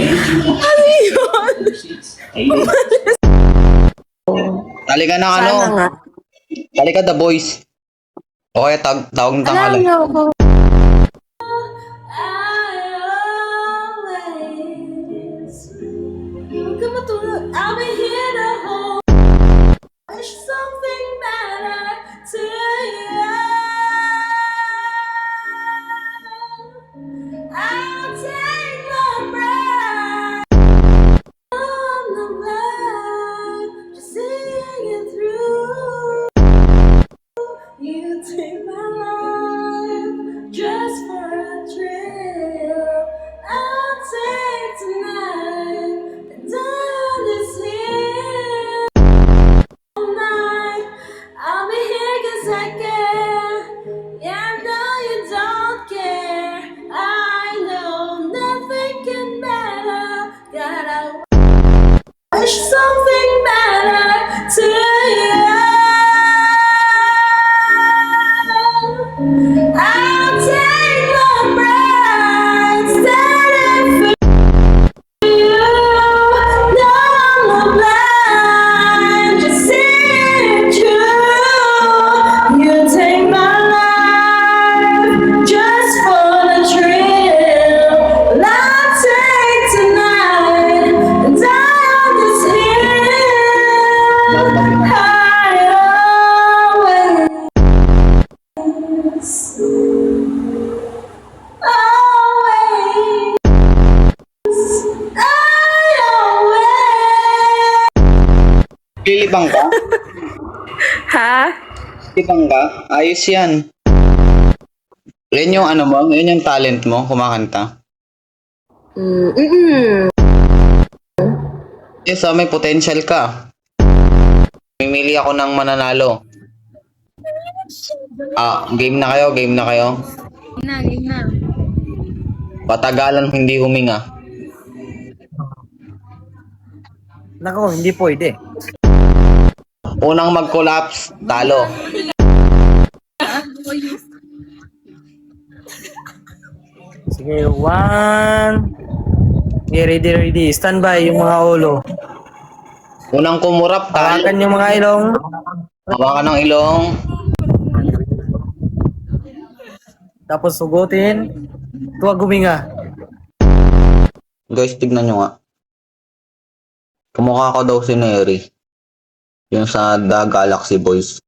Ano yun? Tali ka ng ano? Sana nga. Tali ka The Boys. O kaya tawag ng Alam tanghali. niyo ako. I'll be here to hold. Wish something better to you. I'll take my breath on the line, just seeing it through. You take my life just for a thrill. I'll take tonight and die this hill. All night, I'll be here 'cause I care. Yeah, I know you don't care. I know nothing can matter. Gotta wish something better to you. I'll take my breath, standing for you. No, I'm blind, just seeing true. You take my life just for the thrill. I'll take tonight and die on this hill. I always. Lilibang ka? Ha? Lilibang ka? Ayos yan. Yan yung ano mo? Yan yung talent mo, kumakanta. Yes, may potential ka. Mimili ako ng mananalo. Game na kayo, game na kayo. Game na. Patagalan hindi huminga. Nako, hindi pwede. Unang mag-collapse, talo. Sige, one. Okay, ready. Stand by yung mga ulo. Unang kumurap, talo. Hawakan yung mga ilong. Hawakan ng ilong. Tapos sugutin. Tuwag guminga. Guys, tignan nyo nga. Kumukha ko daw si Neri. Yung sa The Galaxy Boys.